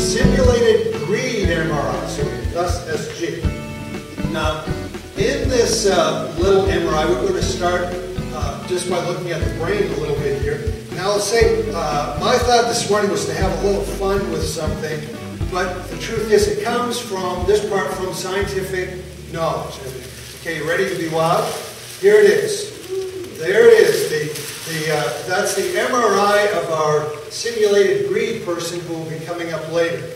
simulated greed MRI, so thus SG. Now, in this little MRI, we're going to start just by looking at the brain a little bit here. Now, I'll say, my thought this morning was to have a little fun with something, but the truth is it comes from, this part, from scientific knowledge. Okay, you ready to be wild? Here it is. There it is. That's the MRI of our simulated greed person who will be coming up later.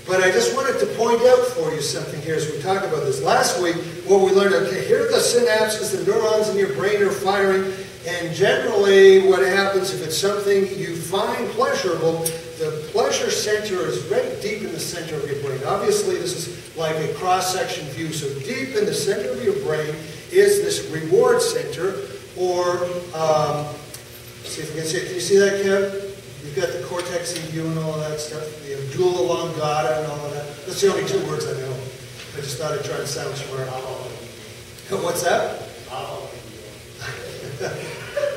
But I just wanted to point out for you something here as we talk about this. Last week, what we learned, okay, here are the synapses, the neurons in your brain are firing, and generally what happens if it's something you find pleasurable, the pleasure center is right deep in the center of your brain. Obviously, this is like a cross-section view, so deep in the center of your brain is this reward center, or, see if you can see it. Can you see that, Kev? You've got the cortex in view and all of that stuff, the medulla oblongata and all of that. That's the only two words I know. I just thought I'd try to sound smart. What's that?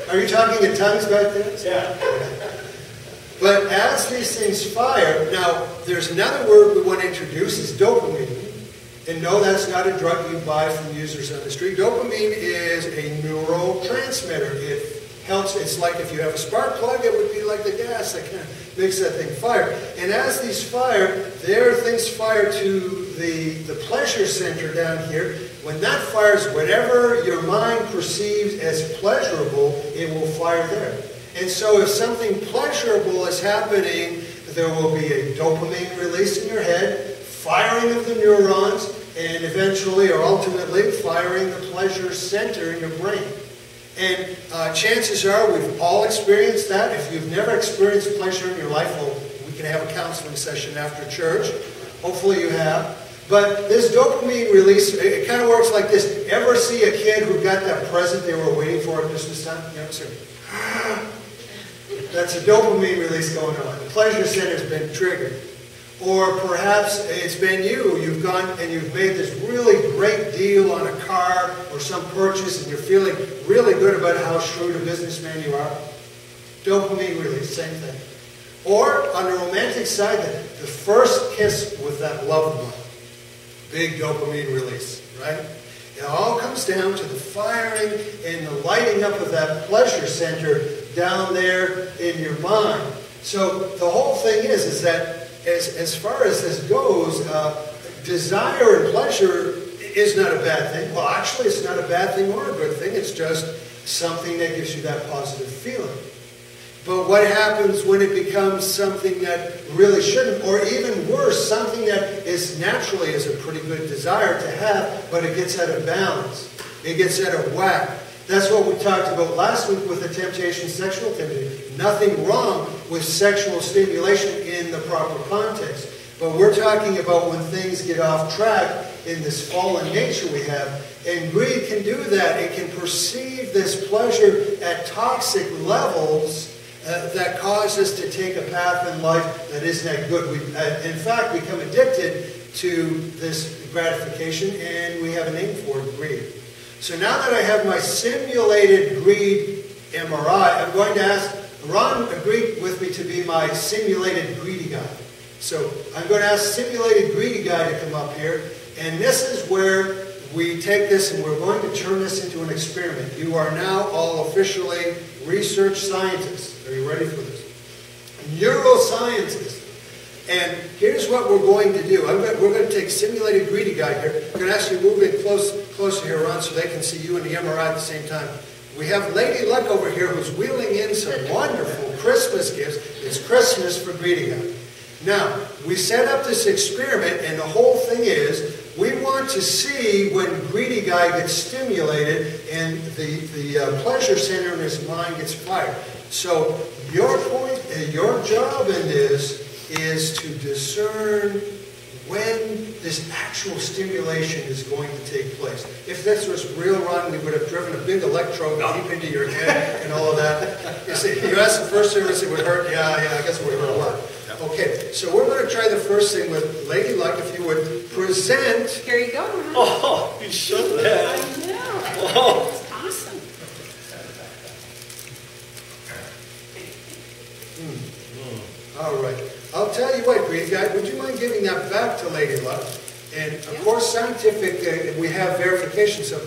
Are you talking in tongues back there? Yeah. But as these things fire, now there's another word we want to introduce is dopamine. And no, that's not a drug you buy from users on the street. Dopamine is a neurotransmitter. It helps. It's like if you have a spark plug, it would be like the gas that kind of makes that thing fire. And as these fire, things fire to the pleasure center down here. When that fires, whatever your mind perceives as pleasurable, it will fire there. And so if something pleasurable is happening, there will be a dopamine release in your head, firing of the neurons, and eventually or ultimately firing the pleasure center in your brain. And chances are we've all experienced that. If you've never experienced pleasure in your life, well, we can have a counseling session after church. Hopefully you have. But this dopamine release, it kind of works like this. Ever see a kid who got that present they were waiting for at Christmas time? You know, so, that's a dopamine release going on. The pleasure center has been triggered. Or perhaps it's been you. You've gone and you've made this really great deal on a car or some purchase and you're feeling really good about how shrewd a businessman you are. Dopamine release, same thing. Or on the romantic side, the first kiss with that loved one. Big dopamine release, right? It all comes down to the firing and the lighting up of that pleasure center down there in your mind. So the whole thing is that as far as this goes, desire and pleasure is not a bad thing. Well, actually, it's not a bad thing or a good thing. It's just something that gives you that positive feeling. But what happens when it becomes something that really shouldn't, or even worse, something that is naturally is a pretty good desire to have, but it gets out of balance. It gets out of whack. That's what we talked about last week with the temptation, sexual temptation. Nothing wrong with sexual stimulation in the proper context. But we're talking about when things get off track in this fallen nature we have. And greed can do that. It can perceive this pleasure at toxic levels that cause us to take a path in life that isn't that good. We, in fact, become addicted to this gratification, and we have a name for it, greed. So now that I have my simulated greed MRI, I'm going to ask, Ron agreed with me to be my simulated greedy guy. So I'm going to ask simulated greedy guy to come up here, and this is where we take this and we're going to turn this into an experiment. You are now all officially research scientists. Are you ready for this? Neuroscientists. And here's what we're going to do. We're going to take simulated greedy guy here. I'm going to ask you to move in closer here, Ron, so they can see you and the MRI at the same time. We have Lady Luck over here who's wheeling in some wonderful Christmas gifts. It's Christmas for Greedy Guy. Now, we set up this experiment, and the whole thing is we want to see when Greedy Guy gets stimulated and the pleasure center in his mind gets fired. So your point, your job in this is to discern when this actual stimulation is going to take place. If this was real, Ron, we would have driven a big electrode deep into your head and all of that. You see, you asked the first service, it would hurt. Yeah, I guess it would hurt a lot. Okay, so we're going to try the first thing with Lady Luck, if you would present. Here you go, Ron. Oh, you should have. I know. Oh. It's awesome. All right. I'll tell you what. ahead, greedy guy. Would you mind giving that back to Lady Luck? And of course, scientific, we have verification. So,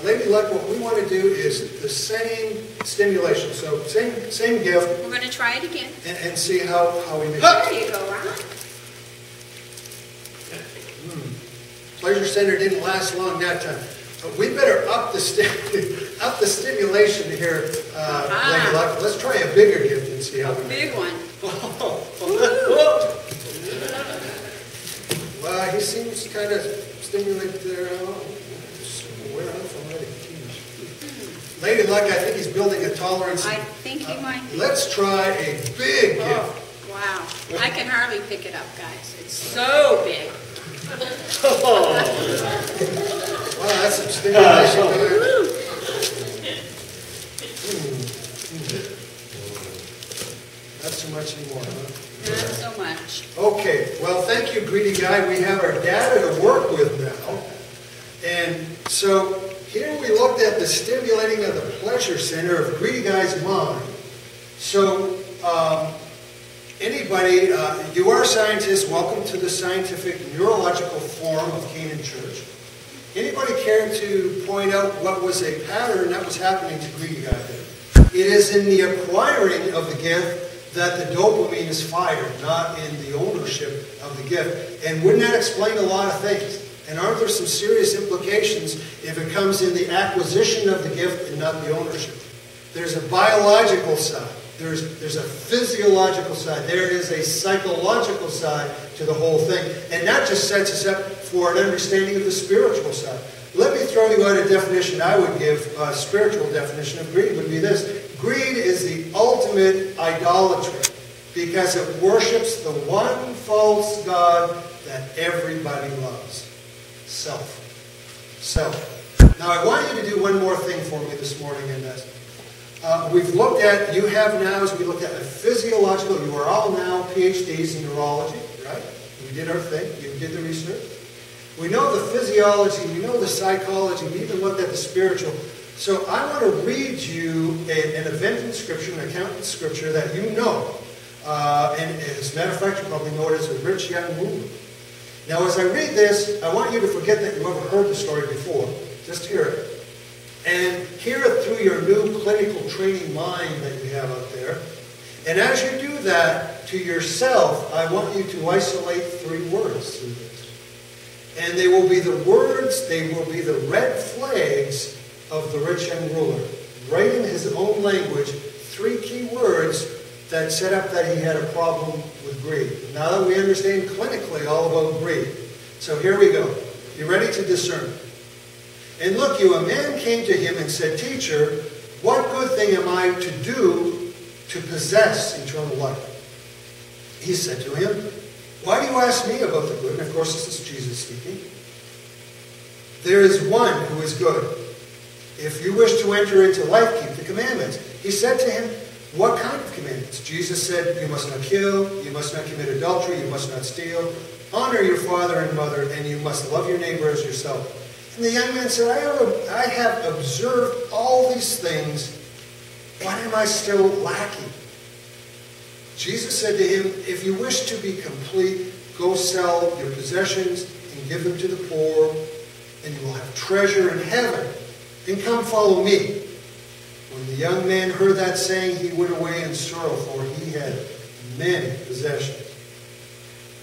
Lady Luck, what we want to do is the same stimulation. So, same gift. We're going to try it again. And see how we make it. There you go, Ron. Pleasure Center didn't last long that time. But we better up the stimulation here, Lady Luck. Let's try a bigger gift and see how we make it. Big one. Well, he seems kind of stimulated there. Where else already? Lady Luck, I think he's building a tolerance. I think he might be. Let's try a big gift. Wow. I can hardly pick it up, guys. It's so big. Wow, that's some stimulation there. Not so much anymore, huh? Not so much. Okay, well, thank you, greedy guy. We have our data to work with now. And so here we looked at the stimulating of the pleasure center of greedy guy's mind. So anybody, you are scientists, welcome to the scientific neurological forum of Canaan Church. Anybody care to point out what was a pattern that was happening to greedy guy there? It is in the acquiring of the gift that the dopamine is fired, not in the ownership of the gift. And wouldn't that explain a lot of things? And aren't there some serious implications if it comes in the acquisition of the gift and not the ownership? There's a biological side. There's a physiological side. There is a psychological side to the whole thing. And that just sets us up for an understanding of the spiritual side. Let me throw you out a definition I would give, a spiritual definition of greed would be this. Greed is the ultimate idolatry because it worships the one false god that everybody loves. Self. Self. Now I want you to do one more thing for me this morning in this. We've looked at, you have now, as we looked at the physiological, you are all now PhDs in neurology, right? We did our thing, you did the research. We know the physiology, we know the psychology, we even looked at the spiritual. So I want to read you an event in Scripture, an account in Scripture that you know. And as a matter of fact, you probably know it as a rich young ruler. Now as I read this, I want you to forget that you ever heard the story before. Just hear it. And hear it through your new clinical training mind that you have out there. And as you do that to yourself, I want you to isolate 3 words through this. And they will be the words, they will be the red flags of the rich young ruler. Right in his own language, 3 key words that set up that he had a problem with greed. Now that we understand clinically all about greed. So here we go. You ready to discern? And look you, a man came to him and said, Teacher, what good thing am I to do to possess eternal life? He said to him, Why do you ask me about the good? And of course this is Jesus speaking. There is one who is good. If you wish to enter into life, keep the commandments. He said to him, What kind of commandments? Jesus said, You must not kill, you must not commit adultery, you must not steal, honor your father and mother, and you must love your neighbor as yourself. And the young man said, I have observed all these things. Why am I still lacking? Jesus said to him, If you wish to be complete, go sell your possessions and give them to the poor, and you will have treasure in heaven. And come follow me. When the young man heard that saying, he went away in sorrow, for he had many possessions.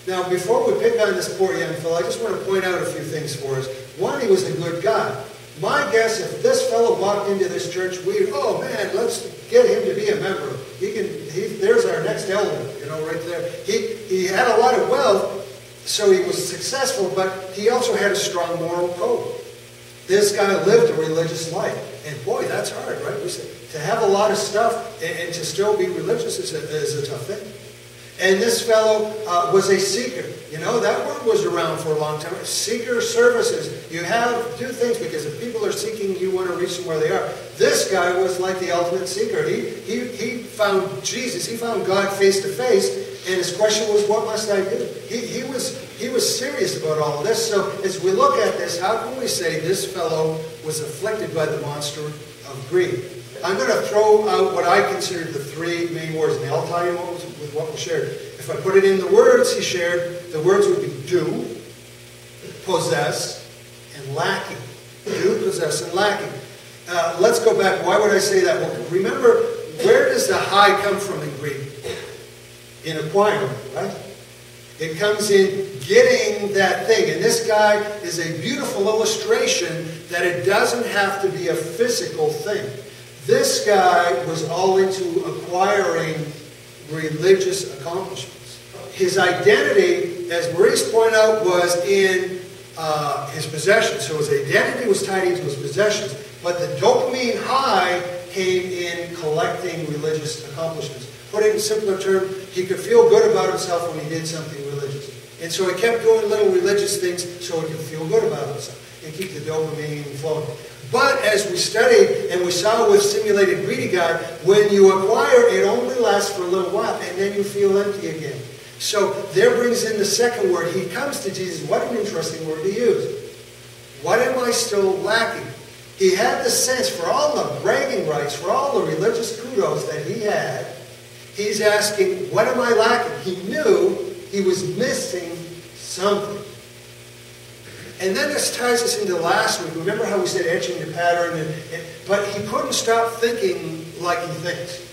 Now, before we pick on this poor young fellow, I just want to point out a few things for us. One, he was a good guy. My guess, if this fellow walked into this church, oh man, let's get him to be a member. There's our next elder, right there. He had a lot of wealth, so he was successful, but he also had a strong moral code. This guy lived a religious life. And boy, that's hard, right? To have a lot of stuff and to still be religious is a tough thing. And this fellow was a seeker. That word was around for a long time. Seeker services. You do things because if people are seeking, you want to reach them where they are. This guy was like the ultimate seeker. He found Jesus. He found God face to face. And his question was, what must I do? He was serious about all of this. So as we look at this, how can we say this fellow was afflicted by the monster of greed? I'm going to throw out what I consider the 3 main words, and I'll tell you with what was shared. The If I put it in the words he shared, the words would be do, possess, and lacking. Do, possess, and lacking. Let's go back. Why would I say that? Well, remember, where does the high come from in Greek? In acquiring, right? It comes in getting that thing. And this guy is a beautiful illustration that it doesn't have to be a physical thing. This guy was all into acquiring religious accomplishments. His identity, as Maurice pointed out, was in his possessions. So his identity was tied into his possessions. But the dopamine high came in collecting religious accomplishments. Put it in simpler terms, he could feel good about himself when he did something religious. And so he kept doing little religious things so he could feel good about himself and keep the dopamine flowing. But as we studied and we saw with Simulated Greedy Guy, when you acquire, it only lasts for a little while and then you feel empty again. So there brings in the second word. He comes to Jesus. What an interesting word to use. What am I still lacking? He had the sense, for all the bragging rights, for all the religious kudos that he had, he's asking, what am I lacking? He knew he was missing something. And then this ties us into last week. Remember how we said etching the pattern? But he couldn't stop thinking like he thinks.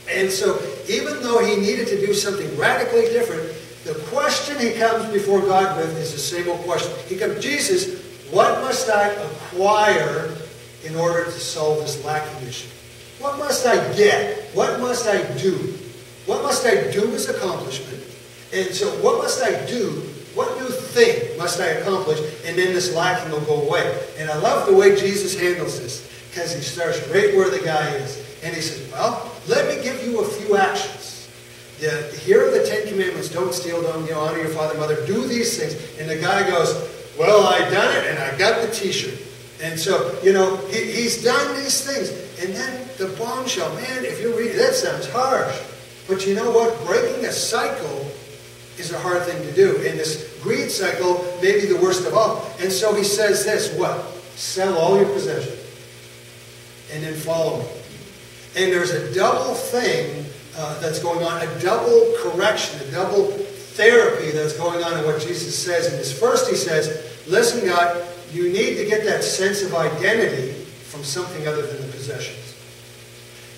And so even though he needed to do something radically different, the question he comes before God with is the same old question. He comes, Jesus, what must I acquire in order to solve this lacking issue? What must I get? What must I do? What must I do as accomplishment? And so what must I do? What new thing must I accomplish? And then this lacking will go away. And I love the way Jesus handles this, because he starts right where the guy is. And he says, well, let me give you a few actions. Here are the 10 Commandments. Don't steal, don't honor your father and mother. Do these things. And the guy goes, well, I done it and I got the t-shirt. And so, he's done these things. And then the bombshell, man, if you read it, that sounds harsh. But you know what? Breaking a cycle is a hard thing to do. And this greed cycle may be the worst of all. And so he says this, what? Sell all your possessions and then follow me. And there's a double thing that's going on, a double correction, a double therapy that's going on in what Jesus says. In this first he says, listen, God, you need to get that sense of identity from something other than the possessions.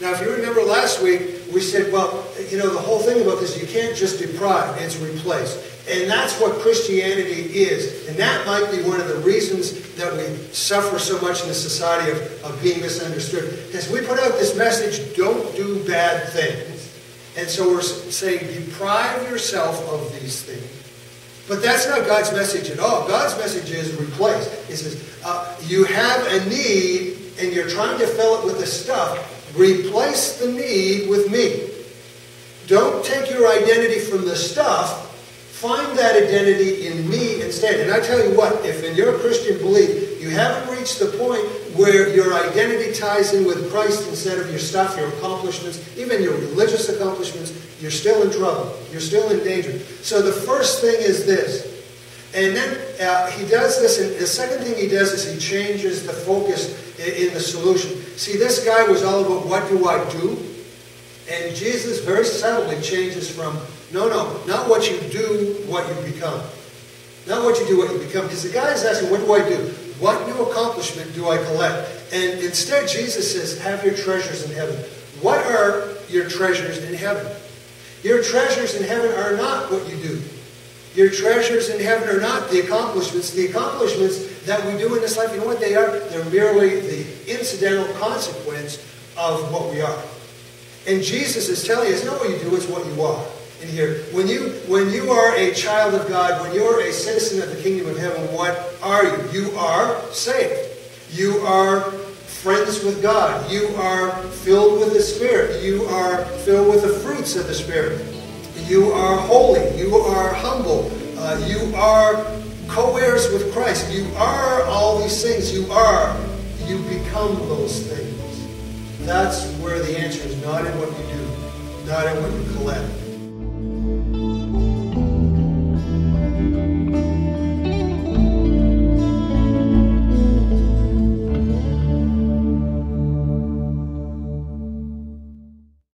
Now, if you remember last week, we said, well, the whole thing about this, you can't just deprive, it's replace. And that's what Christianity is. And that might be one of the reasons that we suffer so much in the society of being misunderstood. Because we put out this message, don't do bad things. And so we're saying, deprive yourself of these things. But that's not God's message at all. God's message is replace. He says, you have a need and you're trying to fill it with the stuff. Replace the need with me. Don't take your identity from the stuff. Find that identity in me instead. And I tell you what, if in your Christian belief you haven't reached the point where your identity ties in with Christ instead of your stuff, your accomplishments, even your religious accomplishments, you're still in trouble. You're still in danger. So the first thing is this. And then he does this, and the second thing he does is he changes the focus in the solution. See, this guy was all about what do I do? And Jesus very subtly changes from, no, not what you do, what you become. Not what you do, what you become. Because the guy is asking, what do I do? What new accomplishment do I collect? And instead, Jesus says, have your treasures in heaven. What are your treasures in heaven? Your treasures in heaven are not what you do. Your treasures in heaven are not the accomplishments. The accomplishments that we do in this life, you know what they are? They're merely the incidental consequence of what we are. And Jesus is telling you, it's not what you do, it's what you are. In here, when you are a child of God, when you're a citizen of the kingdom of heaven, what are you? You are saved. You are friends with God. You are filled with the Spirit. You are filled with the fruits of the Spirit. You are holy. You are humble. You are co-heirs with Christ. You are all these things. You become those things. That's where the answer is, not in what you do, not in what you collect.